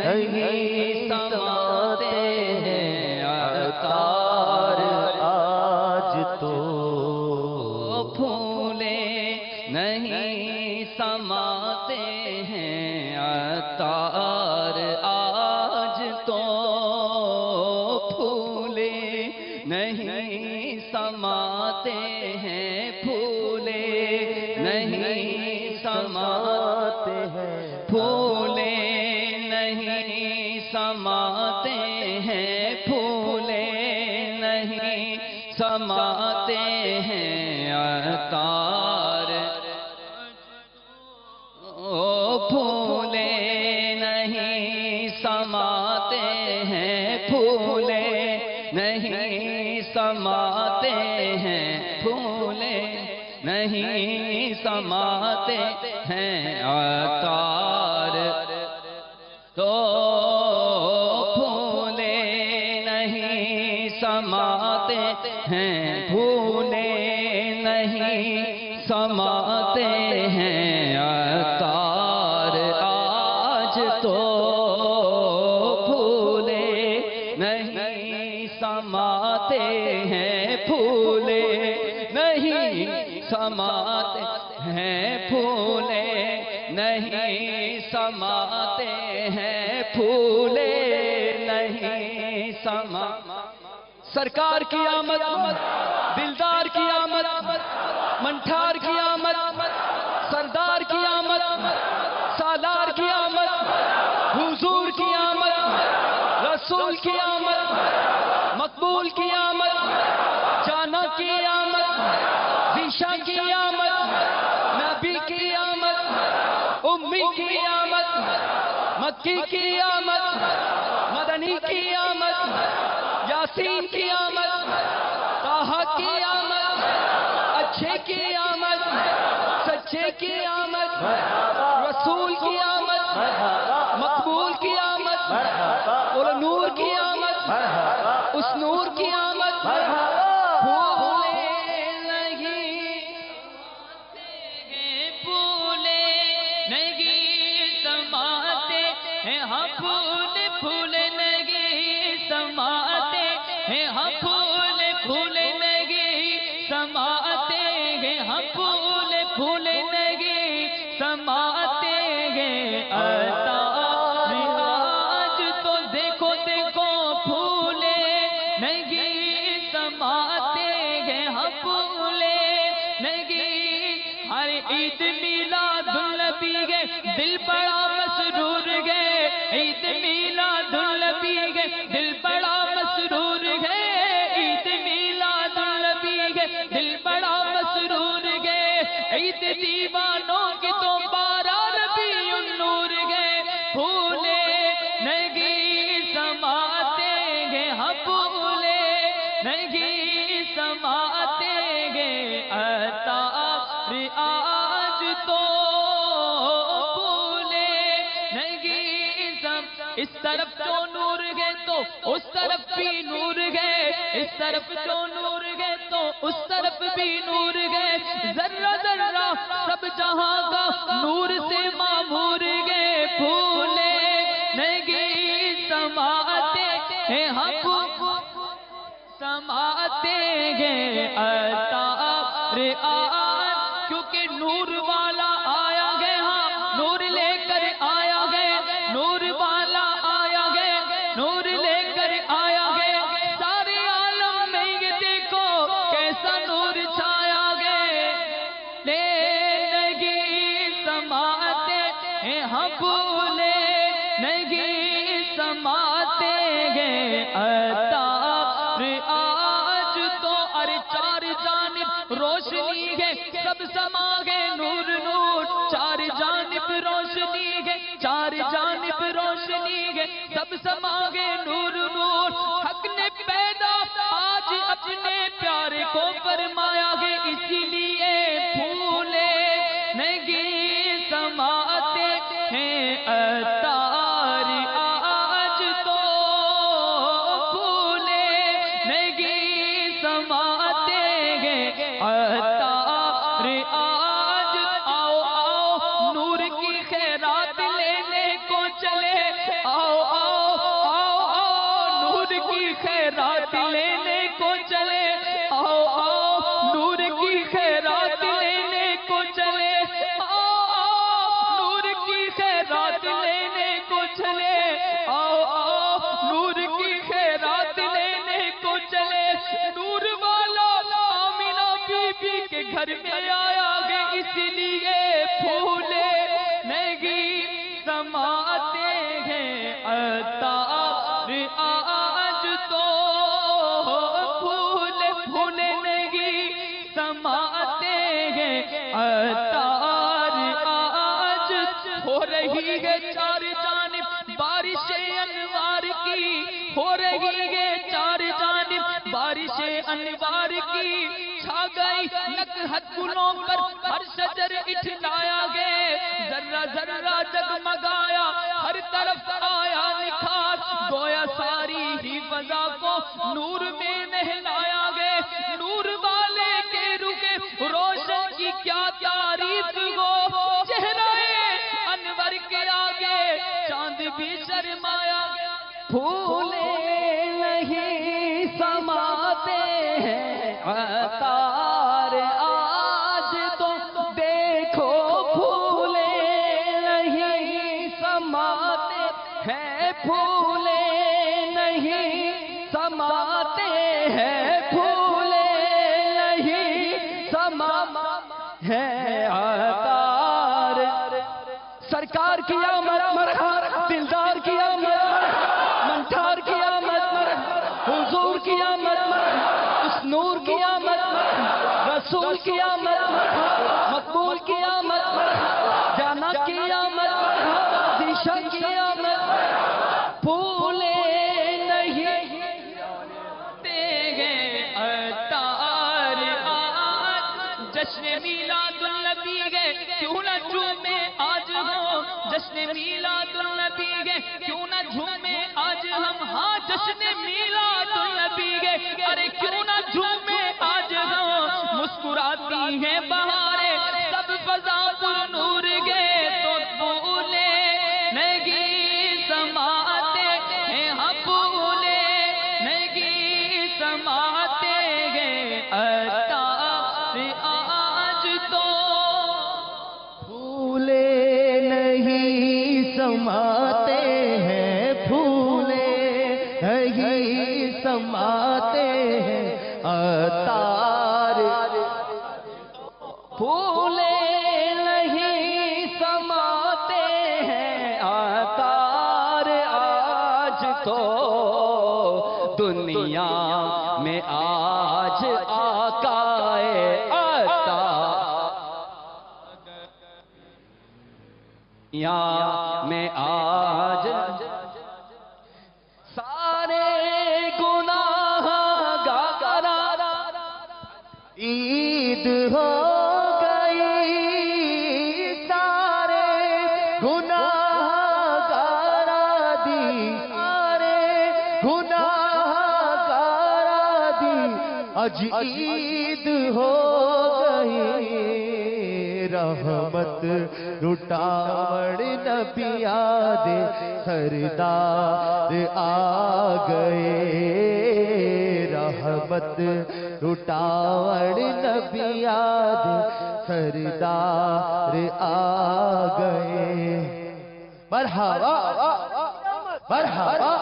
نہیں سماتے ہیں عطار آج تو پھولے نہیں سماتے ہیں عطار آج تو پھولے نہیں سماتے ہیں پھولے نہیں سماتے ہیں پھولے نہیں سماتے ہیں پھولے نہیں سماتے ہیں عطار پھولے نہیں سماتے ہیں پھولے نہیں سماتے ہیں پھولے نہیں سماتے ہیں عطار تو پھولے نہیں سماتے ہیں پھولے نہیں سماتے ہیں عطار آج تو پھولے نہیں سماتے ہیں پھولے نہیں سماتے ہیں پھولے نہیں سماتے ہیں پھولے نہیں سماتے سرکار کی آمد دلدار کی آمد منٹھار کی آمد سردار کی آمد سالار کی آمد حضور کی آمد رسول کی آمد مقبول کی آمد جانا کی آمد ذیشا کی آمد نبی کی آمد امی کی آمد مکی کی آمد مدنی کی آمد یاسین کی آمد طٰہٰ کی آمد اچھے کی آمد سچے کی آمد رسول کی آمد مقبول کی آمد اور نور کی آمد اس نور کی آمد پھولے نہیں پھولے نہیں سماتے ہیں ہاں پھولے پھولے نہیں سماتے ہیں ہاں پھولے پھولے نہیں سماتے ہیں ہاں پھولے پھولے نہیں سماتے ہیں عطار آج تو دیکھو دیکھو پھولے نہیں سماتے ہیں ہاں پھولے نہیں ہر عید میلاد النبی گے دل بڑا مسرور گے عید میلاد النبی گے دل بڑا مسرور گے عید میلاد النبی گے دل بڑا مسرور گے عید دیوانوں کی تو بارہ ربیع النور گے پھولے نہیں سماتے گے ہاں پھولے نہیں سماتے گے عطار آج تو پھولے نہیں اس طرف جو نور گئے تو اس طرف بھی نور گئے اس طرف جو نور گئے تو اس طرف بھی نور گئے ذرہ ذرہ سب جہاں کا نور سے معمور گئے پھولے نہیں سماتے ہیں ہاں سماتے گئے عطار آج کیونکہ نور والا آیا گئے ہاں نور لے کر آیا گئے نور والا آیا گئے نور لے کر آیا گئے سارے عالم میں یہ دیکھو کیسا نور چھایا گئے نہیں سماتے ہیں ہاں پھولے نہیں سماتے گئے عطار آج تو ارے چار جانب روشنی ہے سب سما گئے نور نور چار جانب روشنی ہے چار جانب روشنی ہے سب سما گئے نور نور حق نے پیدا آج اپنے پیارے کو فرمایا ہے اسی لیے پھولے نہیں سماتے ہیں عطار آج تو پھولے نہیں سماتے ہیں عطار آج آؤ آؤ نور کی خیرات لینے کو چلے آؤ گھر میں آیا گے اس لیے پھولے نہیں سماتے ہیں عطار آج تو پھول پھول نہیں سماتے ہیں عطار آج ہو رہی ہے چار جانب بارش انوار کی ہو رہی ہے چار جانب بارش انوار کی چھا گئی نکہت گلوں پر ہر شجر اٹھلایا گئے ذرہ ذرہ جگمگایا ہر طرف آیا نکھار گویا ساری ہی فضا کو نور میں نہلایا گئے نور والے کے رکے روشن کی کیا تعریف ہو چہرہ انور کے آگے چاند بھی شرمایا پھولے نہیں سماتے ہیں عطار آج تو دیکھو پھولے نہیں سماتے ہیں پھولے نہیں سماتے ہیں پھولے نہیں سماتے ہیں عطار سرکار کی آمد دلدار کی آمد منٹھار کی آمد حضور کی آمد اس نور کی آمد رسول کی آمد مقبول کی آمد جانا کی آمد ذیشان کی آمد پھولے نہیں گے عطار آج جشن میلاد النبی گے کیوں نہ جھومے آج ہو جشن میلاد النبی گے کیوں نہ جھومے آج ہم ہاں جشن میلاد النبی گے ارے کیوں نہ جھومے آج ہم مسکراتی ہیں بہاریں سب فضا پر نور گے تو پھولے نہیں سماتے ہیں ہم پھولے نہیں سماتے ہیں عطار آج تو پھولے نہیں سماتے ہیں پھولے نہیں سماتے ہیں عطار پھولے نہیں سماتے ہیں عطار آج تو دنیا میں آج آقا دنیا میں آج سارے گناہ گار عید ہو گئی سارے گناہ گارا دی سارے گناہ گارا دی اج عید ہو گئی رحمت لٹاوڑ نبی آدے سردار آ گئے رحمت لٹاوڑ نبی آدے سردار آ گئے مرحبا مرحبا